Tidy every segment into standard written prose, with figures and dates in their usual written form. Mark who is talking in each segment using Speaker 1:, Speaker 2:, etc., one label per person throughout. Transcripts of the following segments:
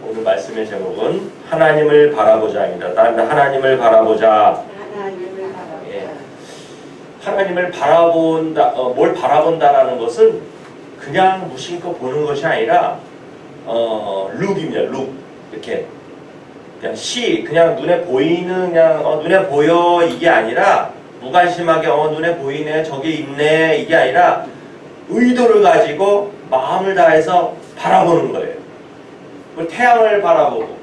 Speaker 1: 오늘 말씀의 제목은 하나님을 바라보자입니다. 하나님을 바라보자. 예. 하나님을 바라본다, 뭘 바라본다라는 것은 그냥 무심코 보는 것이 아니라 룩입니다. 룩. 이렇게 그냥 그냥 눈에 보이는 그냥 눈에 보여 이게 아니라 무관심하게 눈에 보이네 저게 있네 이게 아니라 의도를 가지고 마음을 다해서 바라보는 거예요. 태양을 바라보고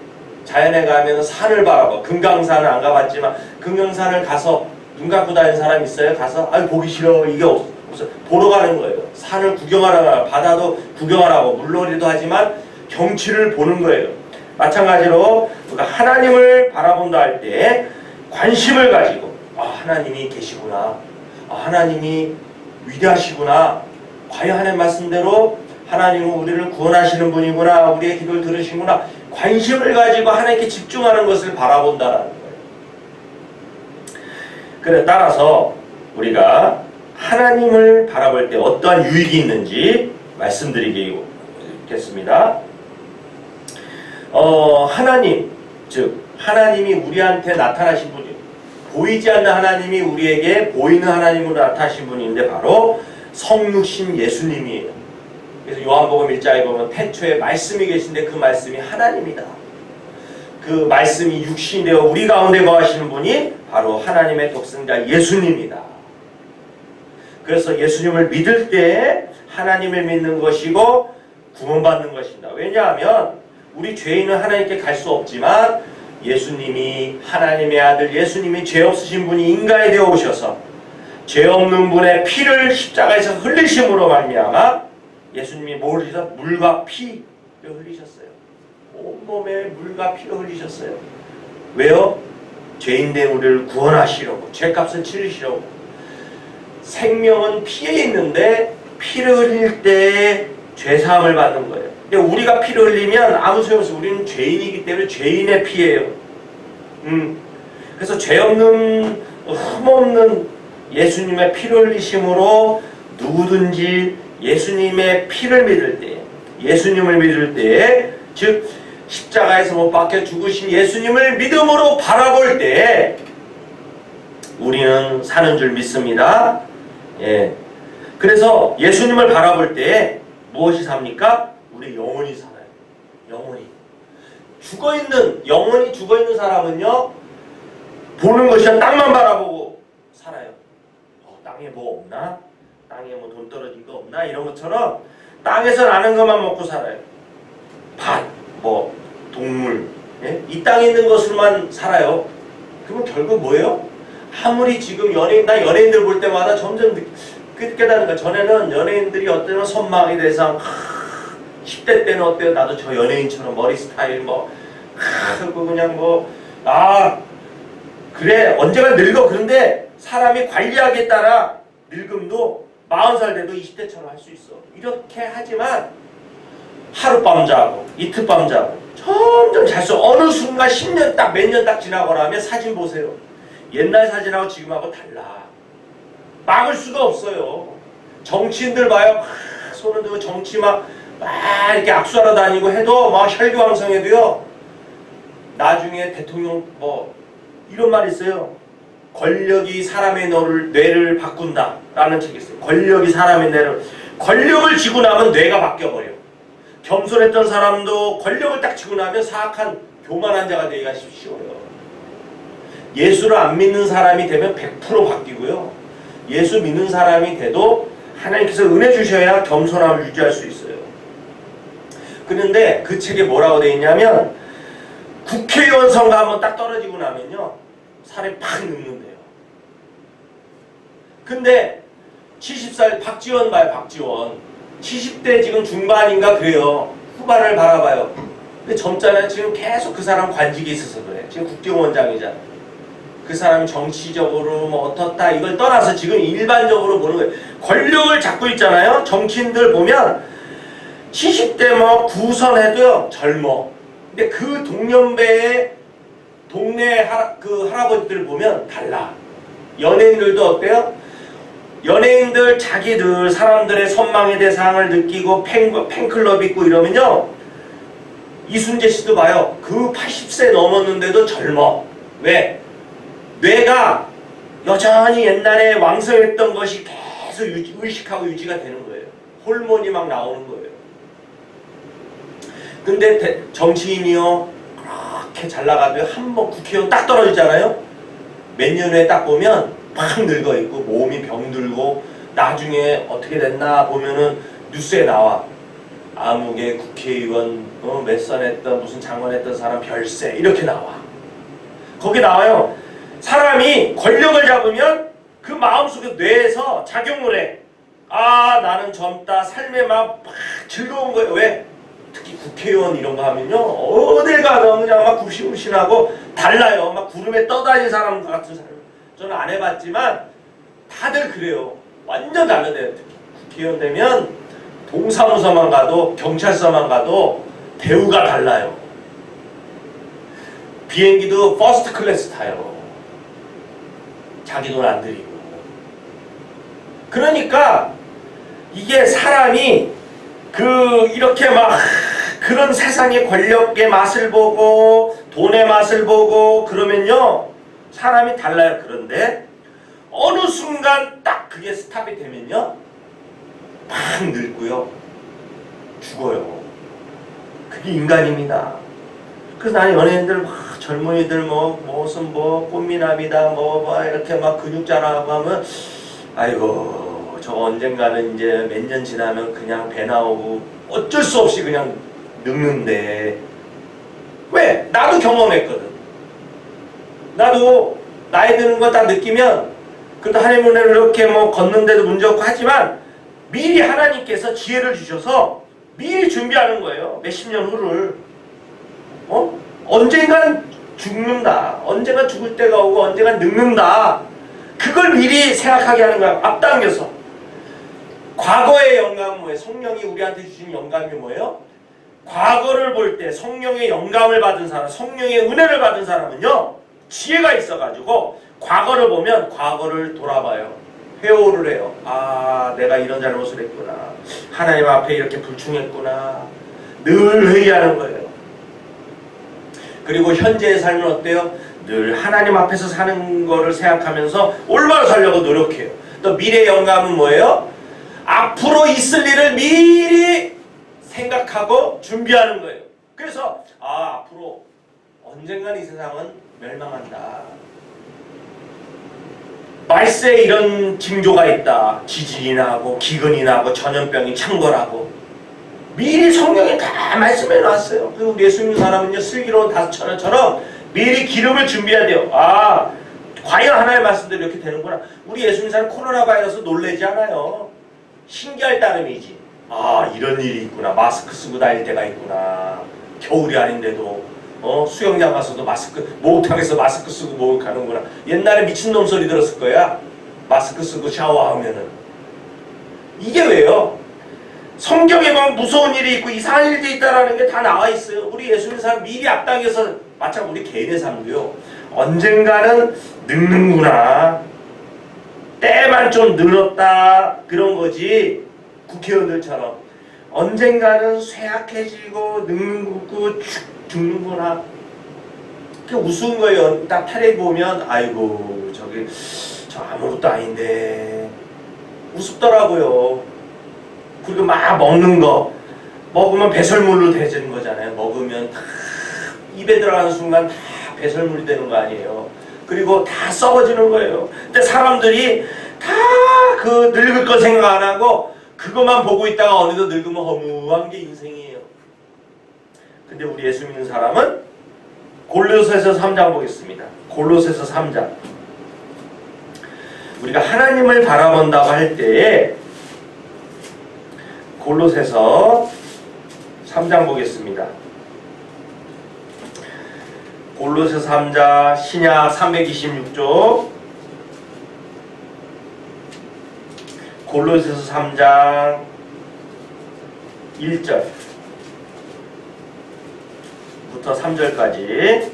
Speaker 1: 자연에 가면 산을 바라보고 금강산을 안 가봤지만 금강산을 가서 눈 감고 다니는 사람 있어요? 가서 보기 싫어 이게 없어 보러 가는 거예요. 산을 구경하러 바다도 구경하라고 물놀이도 하지만 경치를 보는 거예요. 마찬가지로 우리가 하나님을 바라본다 할 때 관심을 가지고 하나님이 계시구나, 하나님이 위대하시구나, 과연 하나님 말씀대로 하나님은 우리를 구원하시는 분이구나, 우리의 기도를 들으시구나, 관심을 가지고 하나님께 집중하는 것을 바라본다는 거예요. 그래 따라서 우리가 하나님을 바라볼 때 어떠한 유익이 있는지 말씀드리겠습니다. 하나님, 즉 하나님이 우리한테 나타나신 분이에요. 보이지 않는 하나님이 우리에게 보이는 하나님으로 나타나신 분인데 바로 성육신 예수님이에요. 그래서 요한복음 1장에 보면 태초에 말씀이 계신데 그 말씀이 하나님이다. 그 말씀이 육신이 되어 우리 가운데 거하시는 분이 바로 하나님의 독생자 예수님이다. 그래서 예수님을 믿을 때 하나님을 믿는 것이고 구원받는 것이다. 왜냐하면 우리 죄인은 하나님께 갈 수 없지만 예수님이 하나님의 아들 예수님이 죄 없으신 분이 인간이 되어 오셔서 죄 없는 분의 피를 십자가에서 흘리심으로 말미암아 예수님이 뭘 흘리셔서 물과 피를 흘리셨어요. 온몸에 물과 피를 흘리셨어요. 왜요? 죄인된 우리를 구원하시려고, 죄값을 치르시려고. 생명은 피에 있는데 피를 흘릴 때 죄사함을 받는 거예요. 근데 우리가 피를 흘리면 아무 소용없어요. 우리는 죄인이기 때문에 죄인의 피예요. 그래서 죄 없는 흠없는 예수님의 피를 흘리심으로 누구든지 예수님의 피를 믿을 때, 예수님을 믿을 때, 즉 십자가에서 못 박혀 죽으신 예수님을 믿음으로 바라볼 때 우리는 사는 줄 믿습니다. 예. 그래서 예수님을 바라볼 때 무엇이 삽니까? 우리 영혼이 살아요. 영혼이. 영혼이 죽어있는 사람은요, 보는 것이 땅만 바라보고 살아요. 땅에 뭐 없나? 땅에 뭐 돈 떨어진 거 없나? 이런 것처럼 땅에서 나는 것만 먹고 살아요. 밭, 동물, 예? 이 땅에 있는 것으로만 살아요. 그러면 결국 뭐예요? 아무리 지금 나 연예인들 볼 때마다 점점 깨닫는 거야. 전에는 연예인들이 어때요? 선망의 대상, 10대 때는 어때요? 나도 저 연예인처럼 머리 스타일 그냥 그래 언제가 늙어. 그런데 사람이 관리하기에 따라 늙음도 40살 돼도 20대처럼 할 수 있어. 이렇게 하지만 하룻밤 자고 이틀밤 자고 점점 잘수 어느 순간 10년 몇 년 딱 지나고 나면 사진 보세요. 옛날 사진하고 지금하고 달라. 막을 수가 없어요. 정치인들 봐요. 손을 들고 정치 이렇게 악수하러 다니고 해도 혈기왕성해도요. 나중에 대통령 이런 말이 있어요. 권력이 사람의 뇌를 바꾼다 라는 책이 있어요. 권력이 사람의 권력을 쥐고 나면 뇌가 바뀌어버려요. 겸손했던 사람도 권력을 딱 쥐고 나면 사악한 교만한 자가 되기가 쉬워요. 예수를 안 믿는 사람이 되면 100% 바뀌고요. 예수 믿는 사람이 돼도 하나님께서 은혜 주셔야 겸손함을 유지할 수 있어요. 그런데 그 책에 뭐라고 되어 있냐면 국회의원 선거 한번 딱 떨어지고 나면요 사람이 팍 늙는데요. 근데 70살 박지원 봐요. 박지원 70대 지금 중반인가 그래요. 후반을 바라봐요. 근데 젊잖아요. 지금 계속 그 사람 관직이 있어서 그래. 지금 국정원장이잖아. 그 사람이 정치적으로 어떻다 이걸 떠나서 지금 일반적으로 보는 거예요. 권력을 잡고 있잖아요. 정치인들 보면 70대 구선해도요 젊어. 근데 그 동년배의 동네 할아버지들 보면 달라. 연예인들도 어때요? 연예인들 자기들 사람들의 선망의 대상을 느끼고 팬클럽 있고 이러면요 이순재 씨도 봐요. 그 80세 넘었는데도 젊어. 왜? 뇌가 여전히 옛날에 왕성했던 것이 계속 의식하고 유지가 되는 거예요. 호르몬이 막 나오는 거예요. 근데 정치인이요 그렇게 잘 나가도 한번 국회의원 딱 떨어지잖아요. 몇 년 후에 딱 보면 막 늙어 있고 몸이 병들고 나중에 어떻게 됐나 보면은 뉴스에 나와. 아무개 국회의원 몇 선 했던 무슨 장관 했던 사람 별세 이렇게 나와. 거기 나와요. 사람이 권력을 잡으면 그 마음속에 뇌에서 작용을 해. 아 나는 젊다. 삶에 막 즐거운 거예요. 왜? 특히 국회의원 이런 거 하면요 어딜 가도 그냥 막 굽신굽신하고 달라요. 막 구름에 떠다니는 사람 같은 사람. 저는 안 해봤지만 다들 그래요. 완전 다르대요. 특히 국회의원 되면 동사무소만 가도 경찰서만 가도 대우가 달라요. 비행기도 퍼스트 클래스 타요. 자기 돈 안 들이고. 그러니까 이게 사람이 이렇게 막 그런 세상의 권력의 맛을 보고 돈의 맛을 보고 그러면요 사람이 달라요. 그런데 어느 순간 딱 그게 스탑이 되면요 막 늙고요 죽어요. 그게 인간입니다. 그래서 나는 연예인들 막 젊은이들 무슨 꽃미남이다 이렇게 막 근육 자랑하고 하면 아이고 저 언젠가는 이제 몇 년 지나면 그냥 배 나오고 어쩔 수 없이 그냥 늙는데 왜? 나도 경험했거든. 나도 나이 드는 거 다 느끼면 그래도 하나님을 이렇게 걷는데도 문제없고 하지만 미리 하나님께서 지혜를 주셔서 미리 준비하는 거예요. 몇십 년 후를. 언젠간 죽는다. 언젠간 죽을 때가 오고 언젠간 늙는다. 그걸 미리 생각하게 하는 거야. 앞당겨서. 과거의 영감은 뭐예요? 성령이 우리한테 주신 영감이 뭐예요? 과거를 볼 때 성령의 영감을 받은 사람, 성령의 은혜를 받은 사람은요 지혜가 있어가지고 과거를 보면 과거를 돌아봐요. 회오를 해요. 아 내가 이런 잘못을 했구나. 하나님 앞에 이렇게 불충했구나. 늘 회의하는 거예요. 그리고 현재의 삶은 어때요? 늘 하나님 앞에서 사는 거를 생각하면서 올바로 살려고 노력해요. 또 미래 영감은 뭐예요? 앞으로 있을 일을 미리 생각하고 준비하는 거예요. 그래서 앞으로 언젠간 이 세상은 멸망한다. 말세에 이런 징조가 있다. 지진이 나고 기근이 나고 전염병이 창궐하고 미리 성경에 다 말씀해 놨어요. 그리고 예수 믿는 사람은요 슬기로운 다섯처럼 미리 기름을 준비해야 돼요. 과연 하나님의 말씀대로 이렇게 되는구나. 우리 예수 믿는 사람 코로나 바이러스 놀라지 않아요. 신기할 따름이지. 이런 일이 있구나. 마스크 쓰고 다닐 때가 있구나. 겨울이 아닌데도 수영장 가서도 목욕탕에서 마스크 쓰고 목욕 하는구나. 옛날에 미친놈 소리 들었을 거야. 마스크 쓰고 샤워하면은. 이게 왜요? 성경에 보면 무서운 일이 있고 이상한 일도 있다라는 게 다 나와 있어요. 우리 예수 믿는 사람 미리 앞당겨서 마찬가지로 우리 개인의 삶도요. 언젠가는 늙는구나. 때만 좀 늘었다. 그런 거지. 국회의원들처럼 언젠가는 쇠약해지고 늙고 죽는구나. 그게 우스운 거예요. 딱 텔레비 보면 아이고 저 아무것도 아닌데 우습더라고요. 그리고 막 먹는 거 먹으면 배설물로 되는 거잖아요. 먹으면 다 입에 들어가는 순간 다 배설물이 되는 거 아니에요. 그리고 다 썩어지는 거예요. 근데 사람들이 다 그 늙을 거 생각 안 하고 그것만 보고 있다가 어느덧 늙으면 허무한 게 인생이에요. 근데 우리 예수 믿는 사람은 골로새서 3장 보겠습니다. 골로새서 3장. 우리가 하나님을 바라본다고 할 때에 골로새서 3장 보겠습니다. 골로새서 3장 신약 326쪽 골로새서 3장 1절부터 3절까지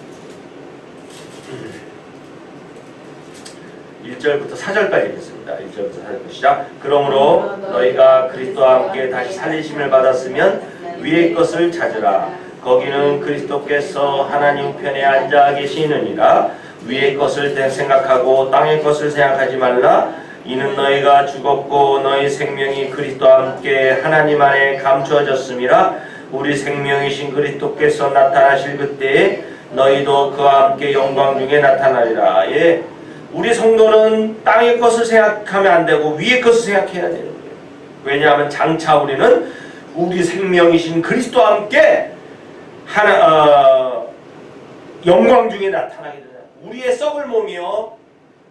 Speaker 1: 1절부터 4절까지 읽겠습니다. 1절부터 4절까지 시작. 그러므로 너희가 그리스도와 함께 다시 살리심을 받았으면 위의 것을 찾으라. 거기는 그리스도께서 하나님 편에 앉아 계시느니라. 위의 것을 생각하고 땅의 것을 생각하지 말라. 이는 너희가 죽었고 너희 생명이 그리스도와 함께 하나님 안에 감추어졌음이라. 우리 생명이신 그리스도께서 나타나실 그때에 너희도 그와 함께 영광 중에 나타나리라. 예, 우리 성도는 땅의 것을 생각하면 안 되고 위의 것을 생각해야 되는 거예요. 왜냐하면 장차 우리는 우리 생명이신 그리스도와 함께 영광 중에 나타나게 되잖아요. 우리의 썩을 몸이요,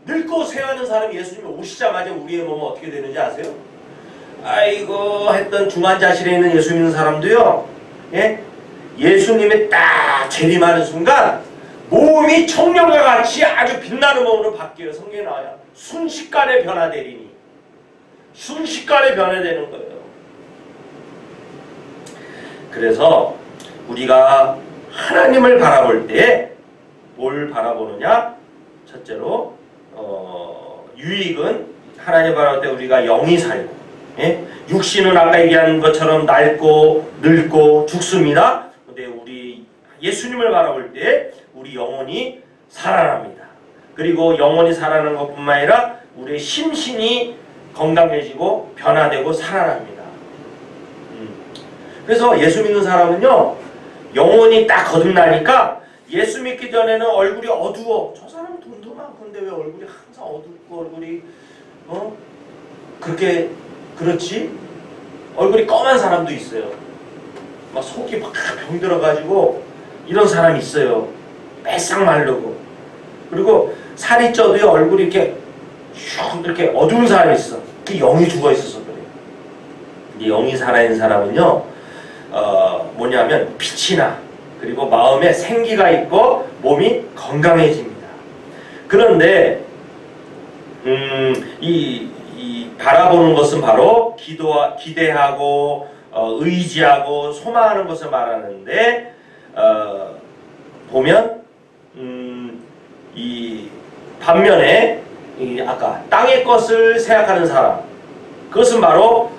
Speaker 1: 늙고 쇠하는 사람이 예수님이 오시자마자 우리의 몸은 어떻게 되는지 아세요? 아이고 했던 중환자실에 있는 예수 믿는 사람도요, 예? 예수님이 딱 재림하는 순간 몸이 청년과 같이 아주 빛나는 몸으로 바뀌어요. 성경에 나와요. 순식간에 변화되리니. 순식간에 변화되는 거예요. 그래서 우리가 하나님을 바라볼 때 뭘 바라보느냐? 첫째로 유익은 하나님 바라볼 때 우리가 영이 살고, 예? 육신은 아까 얘기한 것처럼 낡고 늙고 죽습니다. 근데 우리 예수님을 바라볼 때 우리 영혼이 살아납니다. 그리고 영혼이 살아나는 것뿐만 아니라 우리의 심신이 건강해지고 변화되고 살아납니다. 그래서 예수 믿는 사람은요, 영혼이 딱 거듭나니까 예수 믿기 전에는 얼굴이 어두워. 저 사람은 돈도 많은데 왜 얼굴이 항상 어둡고 얼굴이 그렇게 그렇지? 얼굴이 검은 사람도 있어요. 막 속이 막 병들어가지고 이런 사람이 있어요. 빼싹 마르고. 그리고 살이 쪄도 얼굴이 이렇게 슉 이렇게 어두운 사람이 있어. 그 영이 죽어 있어서 그래요. 이 영이 살아있는 사람은요, 뭐냐면 빛이 나. 그리고 마음에 생기가 있고 몸이 건강해집니다. 그런데 이 바라보는 것은 바로 기대하고 의지하고 소망하는 것을 말하는데, 보면 이 반면에 아까 땅의 것을 생각하는 사람, 그것은 바로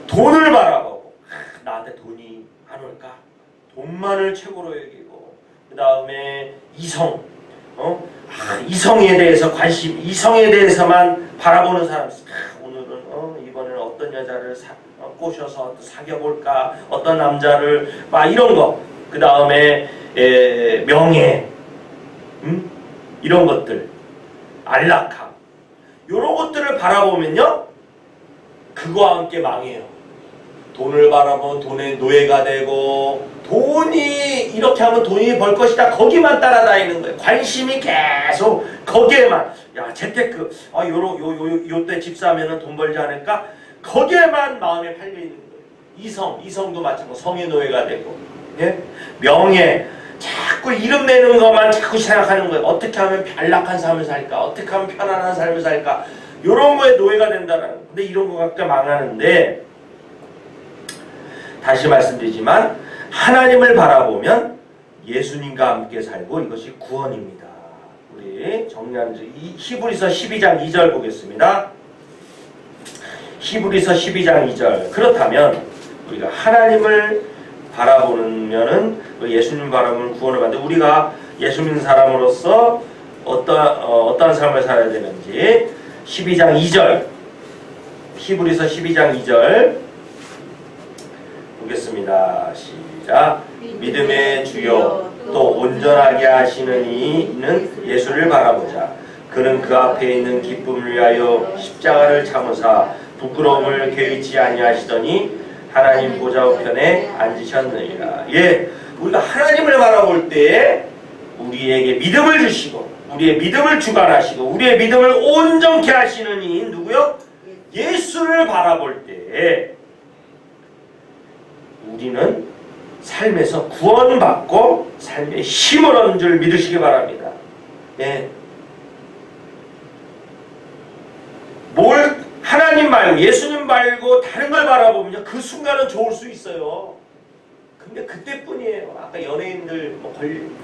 Speaker 1: 돈을 바라보고, 나한테 돈이 안 올까? 돈만을 최고로 여기고, 그 다음에 이성, 이성에 대해서 관심, 이성에 대해서만 바라보는 사람. 오늘은 이번에는 어떤 여자를 꼬셔서 사귀어볼까, 어떤 남자를 막 이런 거. 그 다음에 명예, 이런 것들, 안락함, 이런 것들을 바라보면요, 그거와 함께 망해요. 돈을 바라보면 돈의 노예가 되고, 돈이 이렇게 하면 돈이 벌 것이다, 거기만 따라다니는 거예요. 관심이 계속 거기에만. 야, 재테크, 요때 집 사면은 돈 벌지 않을까? 거기에만 마음에 팔려 있는 거예요. 이성도 마찬가지고 성의 노예가 되고, 예? 명예, 자꾸 이름 내는 것만 자꾸 생각하는 거예요. 어떻게 하면 안락한 삶을 살까? 어떻게 하면 편안한 삶을 살까? 이런 거에 노예가 된다는. 근데 이런 거 각자 망하는데, 다시 말씀드리지만 하나님을 바라보면 예수님과 함께 살고 이것이 구원입니다. 우리 정리하는 히브리서 12장 2절 보겠습니다. 히브리서 12장 2절. 그렇다면 우리가 하나님을 바라보면은 예수님 바라보면 구원을 받는데, 우리가 예수 믿는 사람으로서 어떠한 삶을 살아야 되는지 12장 2절, 히브리서 12장 2절 보겠습니다. 시작. 믿음의 주요 또 온전하게 하시는 이는 예수를 바라보자. 그는 그 앞에 있는 기쁨을 위하여 십자가를 참으사 부끄러움을 개의치 아니하시더니 하나님 보좌 우편에 앉으셨느니라. 예, 우리가 하나님을 바라볼 때 우리에게 믿음을 주시고 우리의 믿음을 주관하시고 우리의 믿음을 온전케 하시는 이인 누구요? 예수를 바라볼 때 우리는 삶에서 구원받고 삶에 힘을 얻는 줄 믿으시기 바랍니다. 예. 하나님 말고 예수님 말고 다른 걸 바라보면 그 순간은 좋을 수 있어요. 근데 그때뿐이에요. 아까 연예인들,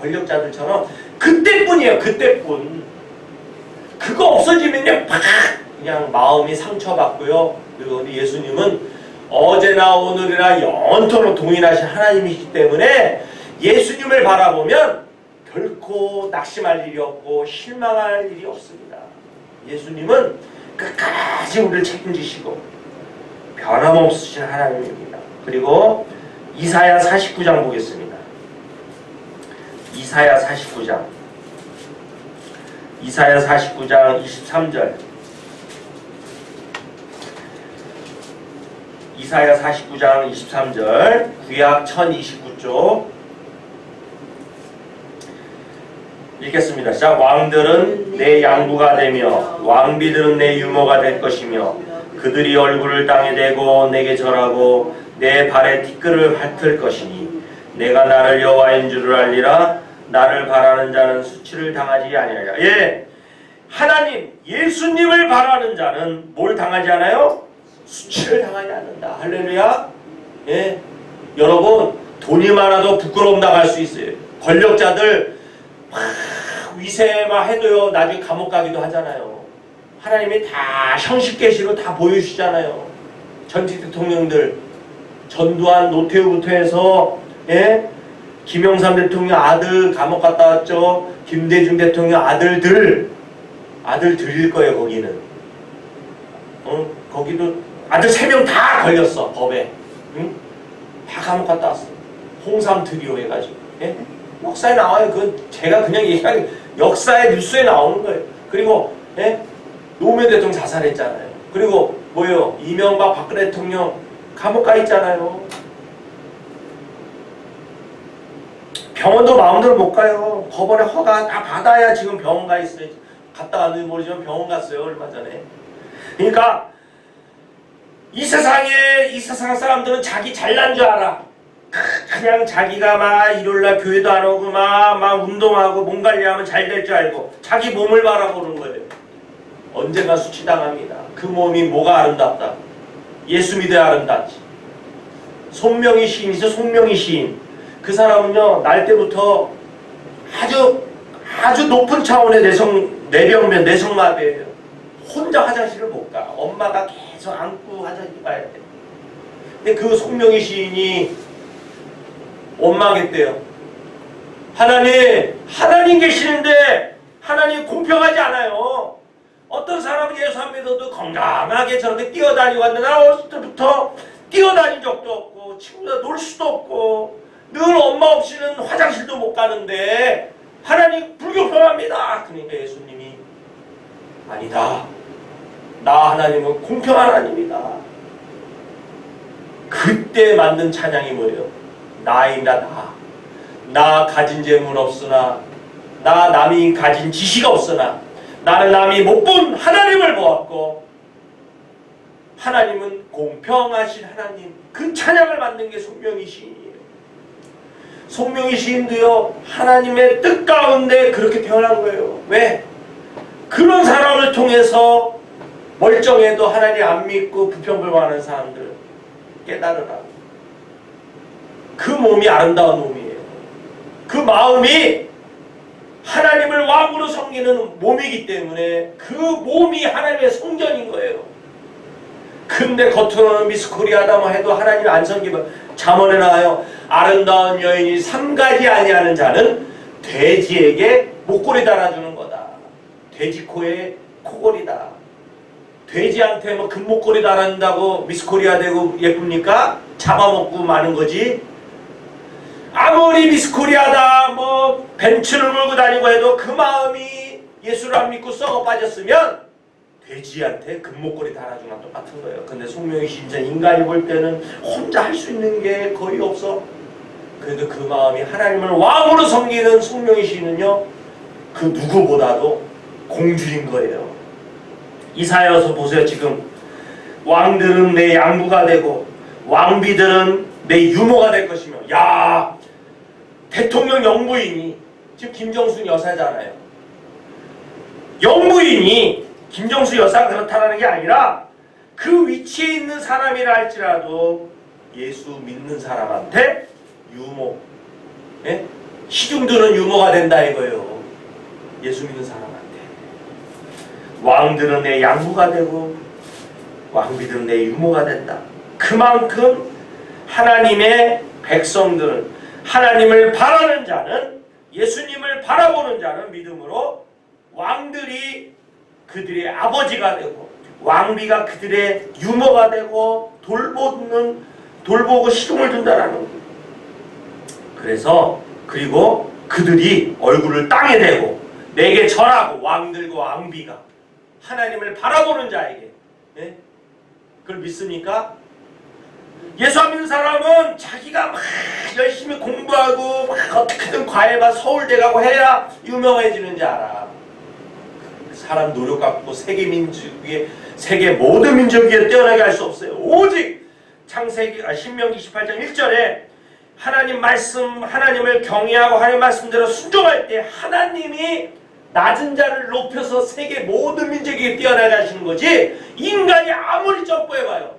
Speaker 1: 권력자들처럼 그때뿐이에요. 그때뿐. 그거 없어지면요, 팍! 그냥 마음이 상처받고요. 그리고 예수님은 어제나 오늘이나 영원토록 동일하신 하나님이시기 때문에 예수님을 바라보면 결코 낙심할 일이 없고 실망할 일이 없습니다. 예수님은 끝까지 우리를 책임지시고 변함없으신 하나님입니다. 그리고 이사야 49장 보겠습니다. 이사야 49장 23절 이사야 49장 23절 구약 1029쪽 읽겠습니다. 자, 왕들은 내 양부가 되며 왕비들은 내 유모가 될 것이며 그들이 얼굴을 땅에 대고 내게 절하고 내 발에 티끌을 핥을 것이니 내가 나를 여호와인 줄을 알리라. 나를 바라는 자는 수치를 당하지 아니하리라. 예, 하나님 예수님을 바라는 자는 뭘 당하지 않아요? 수치를 당하지 않는다. 할렐루야. 예, 여러분 돈이 많아도 부끄러움 당할 수 있어요. 권력자들 막 위세만 해도요 나중에 감옥 가기도 하잖아요. 하나님이 다 형식계시로 다 보여주시잖아요. 전직 대통령들 전두환 노태우부터 해서 예? 김영삼 대통령 아들 감옥 갔다 왔죠. 김대중 대통령 아들들일 거예요. 거기는 거기도 아들 3명 다 걸렸어. 법에 응? 다 감옥 갔다 왔어. 홍삼 트리오 해가지고 예? 역사에 나와요. 그건 제가 그냥 얘기하는 역사의 뉴스에 나오는 거예요. 그리고 예? 노무현 대통령 자살했잖아요. 그리고 뭐예요? 이명박 박근혜 대통령 감옥 가 있잖아요. 병원도 마음대로 못 가요. 법원에 허가 다 받아야 지금 병원 가 있어요. 갔다 왔는지 모르지만 병원 갔어요. 얼마 전에. 그러니까 이 세상 사람들은 자기 잘난 줄 알아. 그냥 자기가 막 일요일날 교회도 안 오고 막 운동하고 몸 관리하면 잘 될 줄 알고 자기 몸을 바라보는 거예요. 언젠가 수치당합니다. 그 몸이 뭐가 아름답다. 예수 믿어야 아름답지. 손명희 시인이죠. 손명희 시인. 그 사람은요 날 때부터 아주 높은 차원의 내병면 내성마비예요. 혼자 화장실을 못 가. 엄마가 계속 안고 화장실 가야 돼. 근데 그 손명희 시인이 원망했대요. 하나님 계시는데 하나님 공평하지 않아요. 어떤 사람은 예수 안 믿어도 건강하게 저렇게 뛰어다니고 왔는데 나 어렸을 때부터 뛰어다닌 적도 없고 친구들 놀 수도 없고 늘 엄마 없이는 화장실도 못 가는데 하나님 불공평합니다. 그러니까 예수님이 아니다. 나 하나님은 공평한 하나님이다. 그때 만든 찬양이 뭐예요? 나이다 나 가진 재물 없으나 나 남이 가진 지식 없으나 나는 남이 못 본 하나님을 보았고 하나님은 공평하신 하나님. 그 찬양을 만든 게 손명희 시인이에요. 손명희 시인도요 하나님의 뜻 가운데 그렇게 태어난 거예요. 왜? 그런 사람을 통해서 멀쩡해도 하나님 안 믿고 부평불만하는 사람들 깨달으라. 그 몸이 아름다운 몸이에요. 그 마음이 하나님을 왕으로 섬기는 몸이기 때문에 그 몸이 하나님의 성전인 거예요. 근데 겉으로는 미스코리아다 뭐 해도 하나님 안 섬기면 잠언에 나와요. 아름다운 여인이 삼가지 아니하는 자는 돼지에게 목걸이 달아주는 거다. 돼지 코에 코걸이다. 돼지한테 뭐 금목걸이 달아준다고 미스코리아 되고 예쁩니까? 잡아먹고 마는 거지. 아무리 미스코리아다 뭐 벤츠를 몰고 다니고 해도 그 마음이 예수를 안 믿고 썩어 빠졌으면 돼지한테 금목걸이 달아주는 건 똑같은 거예요. 근데 손명희 진짜 인간이 볼 때는 혼자 할 수 있는 게 거의 없어. 그래도 그 마음이 하나님을 왕으로 섬기는 손명희 씨는요 그 누구보다도 공주인 거예요. 이사야서 보세요. 지금 왕들은 내 양부가 되고 왕비들은 내 유모가 될 것이며. 야, 대통령 영부인이 지금 김정숙 여사잖아요. 영부인이 김정숙 여사가 그렇다는 게 아니라 그 위치에 있는 사람이라 할지라도 예수 믿는 사람한테 유모, 예? 시중들은 유모가 된다 이거예요. 예수 믿는 사람한테. 왕들은 내 양부가 되고 왕비들은 내 유모가 된다. 그만큼 하나님의 백성들은 하나님을 바라는 자는, 예수님을 바라보는 자는 믿음으로 왕들이 그들의 아버지가 되고 왕비가 그들의 유모가 되고 돌보고 시중을 준다라는 거예요. 그래서 그리고 그들이 얼굴을 땅에 대고 내게 절하고, 왕들과 왕비가 하나님을 바라보는 자에게. 네? 그걸 믿습니까? 예수 안 믿는 사람은 자기가 막 열심히 공부하고 막 어떻게든 과외가 서울대 가고 해야 유명해지는 줄 알아. 사람 노력 갖고 세계 모든 민족 위에 뛰어나게 할 수 없어요. 오직 신명기 18장 1절에 하나님 말씀, 하나님을 경외하고 하나님 말씀대로 순종할 때 하나님이 낮은 자를 높여서 세계 모든 민족에게 뛰어나게 하시는 거지, 인간이 아무리 점프해봐요.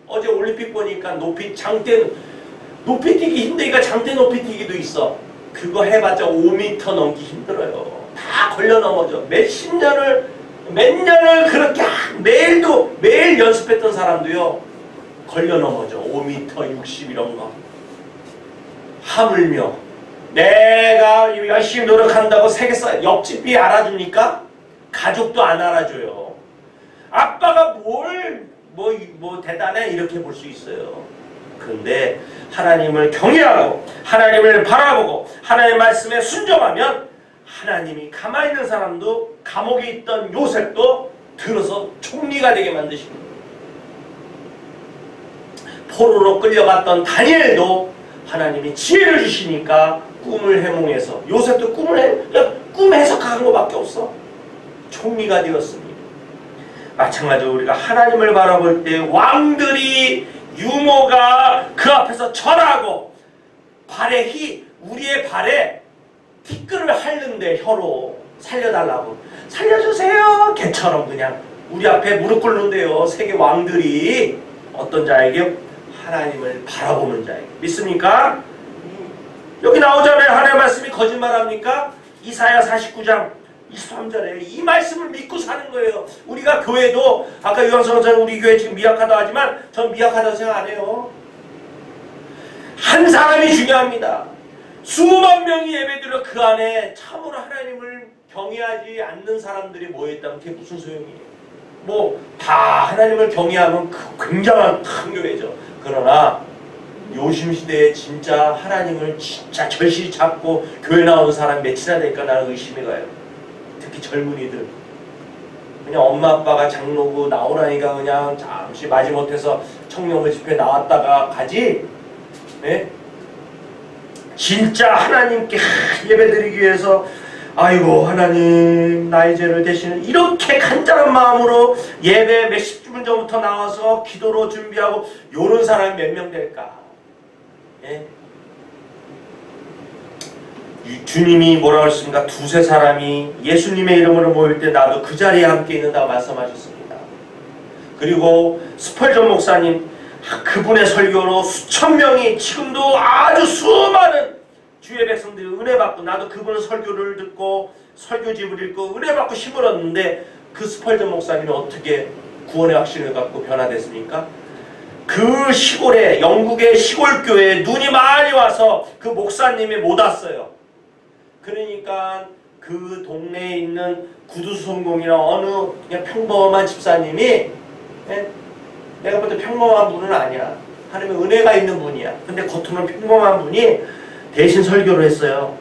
Speaker 1: 어제 올림픽 보니까 높이 뛰기 힘드니까 장대 높이 뛰기도 있어. 그거 해봤자 5m 넘기 힘들어요. 다 걸려 넘어져. 몇 년을 그렇게 매일 연습했던 사람도요 걸려 넘어져. 5m 60 이런 거. 하물며 내가 열심히 노력한다고 세계사 옆집이 알아주니까 가족도 안 알아줘요. 아빠가 뭐 대단해 이렇게 볼 수 있어요. 그런데 하나님을 경외하고 하나님을 바라보고 하나님의 말씀에 순종하면 하나님이 가만히 있는 사람도, 감옥에 있던 요셉도 들어서 총리가 되게 만드십니다. 포로로 끌려갔던 다니엘도 하나님이 지혜를 주시니까 꿈을 해몽해서, 요셉도 꿈 해석한 것밖에 없어. 총리가 되었습니다. 마찬가지로 우리가 하나님을 바라볼 때 왕들이 유모가 그 앞에서 절하고 우리의 발에 티끌을 핥는데 혀로 살려달라고, 살려주세요 개처럼 그냥 우리 앞에 무릎 꿇는데요. 세계 왕들이 어떤 자에게? 하나님을 바라보는 자에게. 믿습니까? 여기 나오잖아요. 하나님의 말씀이 거짓말합니까? 이사야 49장 23절에 이 말씀을 믿고 사는 거예요. 우리가 교회도, 아까 유황성 선생님 우리 교회 지금 미약하다 하지만 전 미약하다고 생각 안 해요. 한 사람이 중요합니다. 수만 명이 예배드려 그 안에 참으로 하나님을 경외하지 않는 사람들이 모여있다면 그게 무슨 소용이에요? 다 하나님을 경외하면 굉장한 큰 교회죠. 그러나 요즘 시대에 진짜 하나님을 진짜 절실히 잡고 교회 나오는 사람 몇이나 될까 나는 의심이 가요. 특히 젊은이들. 그냥 엄마 아빠가 장로고 나오라니까 그냥 잠시 마지못해서 청년부 집회 나왔다가 가지. 네? 진짜 하나님께 예배드리기 위해서 아이고 하나님 나의 죄를 대신해 이렇게 간절한 마음으로 예배 몇십 분 전부터 나와서 기도로 준비하고 요런 사람이 몇 명 될까? 예? 주님이 뭐라고 했습니까? 두세 사람이 예수님의 이름으로 모일 때 나도 그 자리에 함께 있는다고 말씀하셨습니다. 그리고 스펄전 목사님 그분의 설교로 수천 명이 지금도 아주 수많은 주의 백성들이 은혜 받고, 나도 그분 설교를 듣고 설교집을 읽고 은혜 받고 힘을 얻는데 그 스펄전 목사님이 어떻게 구원의 확신을 갖고 변화됐습니까? 그 시골에, 영국의 시골 교회에 눈이 많이 와서 그 목사님이 못 왔어요. 그러니까 그 동네에 있는 구두손공이나 어느 그냥 평범한 집사님이, 내가 볼 때 평범한 분은 아니야. 하나님의 은혜가 있는 분이야. 근데 겉으로는 평범한 분이 대신 설교를 했어요.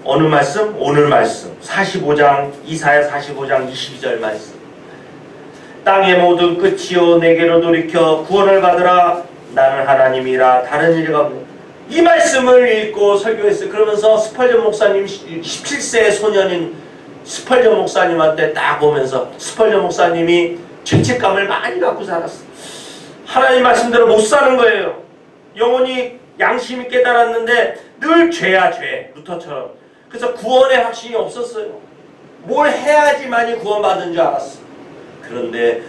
Speaker 1: 어느 말씀? 오늘 말씀 45장 이사야 45장 22절 말씀. 땅의 모든 끝이요 내게로 돌이켜 구원을 받으라. 나는 하나님이라 다른 이가 없네. 이 말씀을 읽고 설교했어요. 그러면서 스펄전 목사님 17세 소년인 스펄전 목사님한테 딱 보면서 스펄전 목사님이 죄책감을 많이 갖고 살았어. 하나님 말씀대로 못 사는 거예요. 영혼이 양심이 깨달았는데 늘 죄야 죄. 루터처럼. 그래서 구원의 확신이 없었어요. 뭘 해야지만이 구원받은 줄 알았어. 그런데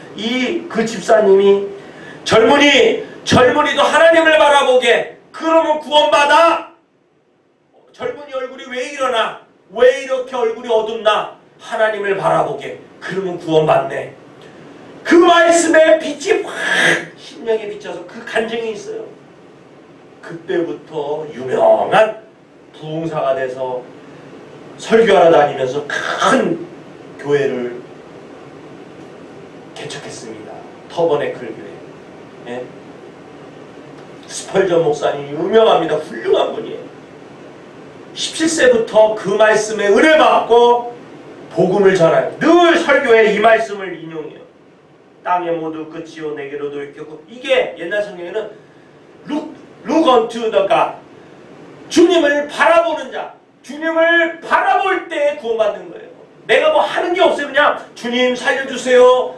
Speaker 1: 그 집사님이 젊은이도 하나님을 바라보게, 그러면 구원받아. 젊은이 얼굴이 왜 일어나? 왜 이렇게 얼굴이 어둡나? 하나님을 바라보게. 그러면 구원받네. 그 말씀에 빛이 확 심령에 비쳐서 그 간증이 있어요. 그때부터 유명한 부흥사가 돼서 설교하러 다니면서 큰 교회를 개척했습니다. 터버네클 교회. 예? 스펄전 목사님 유명합니다. 훌륭한 분이에요. 17세부터 그 말씀에 은혜받고 복음을 전하요. 늘 설교에 이 말씀을 인용해요. 땅의 모두 끝이요 내게로 돌이켰고, 이게 옛날 성경에는 Look unto the God, 주님을 바라보는 자, 주님을 바라볼 때 구원받는 거예요. 내가 뭐 하는 게 없어요. 그냥 주님 살려주세요,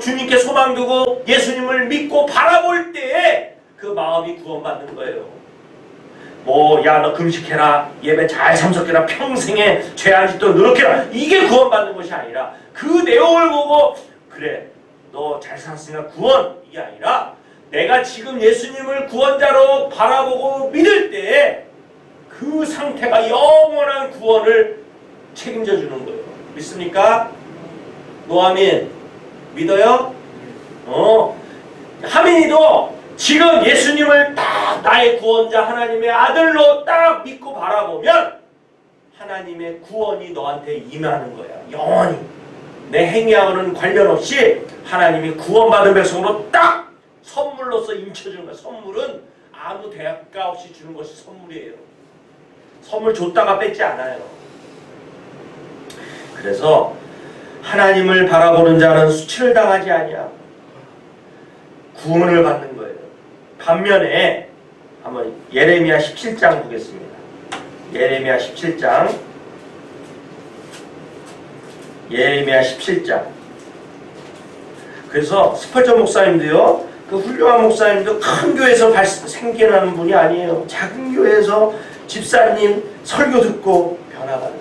Speaker 1: 주님께 소망 두고 예수님을 믿고 바라볼 때에 그 마음이 구원받는 거예요. 뭐 야 너 금식해라, 예배 잘 참석해라, 평생에 죄 안 짓도록 노력해라, 이게 구원받는 것이 아니라 그 내용을 보고 그래 너 잘 살았으니까 구원, 이게 아니라 내가 지금 예수님을 구원자로 바라보고 믿을 때에 그 상태가 영원한 구원을 책임져 주는 거예요. 믿습니까? 노아민 믿어요? 하민이도 지금 예수님을 딱 나의 구원자 하나님의 아들로 딱 믿고 바라보면 하나님의 구원이 너한테 임하는 거야. 영원히 내 행위하고는 관련 없이 하나님이 구원받은 백성으로 딱 선물로서 임쳐주는 거야. 선물은 아무 대가 없이 주는 것이 선물이에요. 선물 줬다가 뺏지 않아요. 그래서 하나님을 바라보는 자는 수치를 당하지 아니야. 구원을 받는 거예요. 반면에 한번 예레미야 17장 보겠습니다. 예레미야 17장. 예레미야 17장. 그래서 스펄전 목사님도요, 그 훌륭한 목사님도 큰 교회에서 생겨나는 분이 아니에요. 작은 교회에서 집사님 설교 듣고 변화가는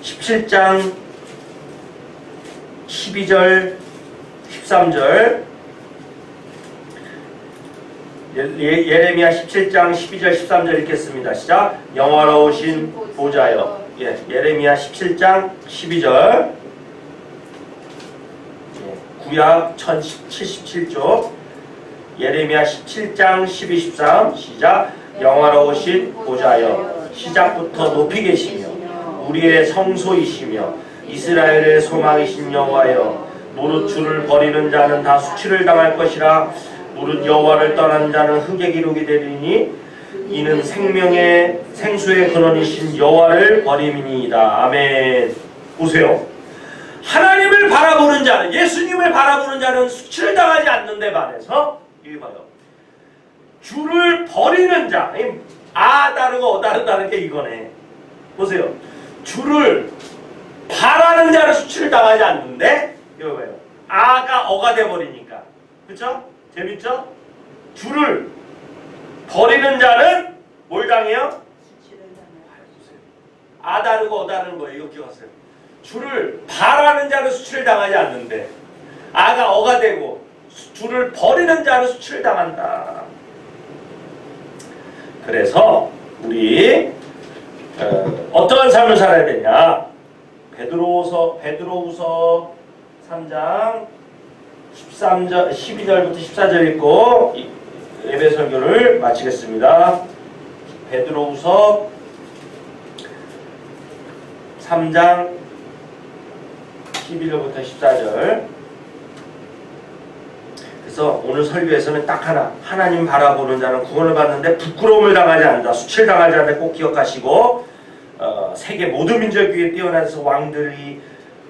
Speaker 1: 17장 12절 13절 예레미야 17장 12절 13절 읽겠습니다. 시작. 영화로우신 보좌여. 예레미야 17장 12절, 구약 1077쪽 예레미야 17장 12, 13 시작. 영화로우신 보좌여, 시작부터 높이 계시며 우리의 성소이시며 이스라엘의 소망이신 여호와여, 무릇 주를 버리는 자는 다 수치를 당할 것이라. 무릇 여호와를 떠난 자는 흙에 기록이 되리니 이는 생명의 생수의 근원이신 여호와를 버림이니이다. 아멘. 보세요. 하나님을 바라보는 자는, 예수님을 바라보는 자는 수치를 당하지 않는데 반해서 여기 봐요. 주를 버리는 자, 아 다르고 어 다르다는 게 이거네. 보세요. 주를 바라는 자는 수치를 당하지 않는데, 이거 봐요. 아가 어가 돼버리니까. 그쵸? 재밌죠? 주를 버리는 자는 뭘 당해요? 아 다르고 어 다르는 거예요. 이거 기억하세요. 주를 바라는 자는 수치를 당하지 않는데 아가 어가 되고 주를 버리는 자는 수치를 당한다. 그래서 우리 어떠한 삶을 살아야 되냐? 베드로후서 3장 13절, 12절부터 14절 읽고 예배 설교를 마치겠습니다. 베드로후서 3장 11절부터 14절. 그래서 오늘 설교에서는 딱 하나, 하나님 바라보는 자는 구원을 받는데 부끄러움을 당하지 않는다, 수치를 당하지 않는다 꼭 기억하시고, 세계 모든 민족 중에 뛰어나서 왕들이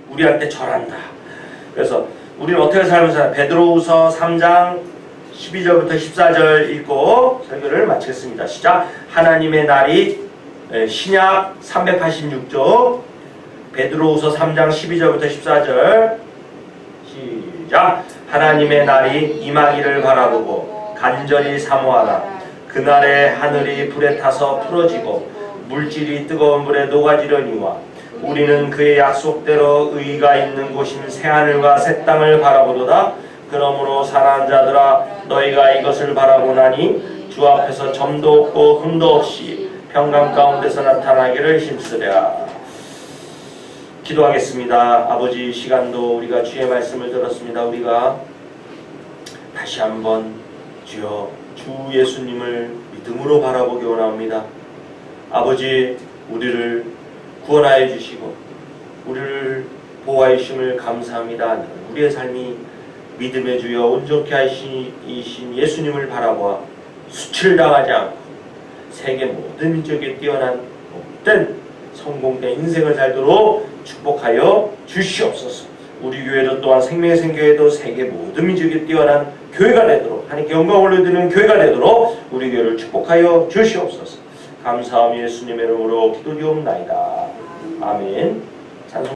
Speaker 1: 우리한테 절한다. 그래서 우리는 어떻게 살면서 베드로후서 3장 12절부터 14절 읽고 설교를 마치겠습니다. 시작. 하나님의 날이, 신약 386쪽 베드로후서 3장 12절부터 14절 시작. 하나님의 날이 임하기를 바라보고 간절히 사모하라. 그날에 하늘이 불에 타서 풀어지고 물질이 뜨거운 물에 녹아지려니와 우리는 그의 약속대로 의가 있는 곳인 새하늘과 새 땅을 바라보도다. 그러므로 사랑하는 자들아, 너희가 이것을 바라보나니 주 앞에서 점도 없고 흠도 없이 평강 가운데서 나타나기를 힘쓰랴. 기도하겠습니다. 아버지, 시간도 우리가 주의 말씀을 들었습니다. 우리가 다시 한번 주여 주 예수님을 믿음으로 바라보기 원합니다. 아버지, 우리를 구원하여 주시고 우리를 보호하여 주심을 감사합니다. 우리의 삶이 믿음의 주여 온전케 하시신 예수님을 바라보아 수출당하지 않고 세계 모든 민족에 뛰어난 복된 성공된 인생을 살도록 축복하여 주시옵소서. 우리 교회도 또한 생명의 생교회도 세계 모든 민족에 뛰어난 교회가 되도록 하나님께 영광을 올려드리는 교회가 되도록 우리 교회를 축복하여 주시옵소서. 감사함이 예수님의 이름으로 기도드리옵나이다. 아멘.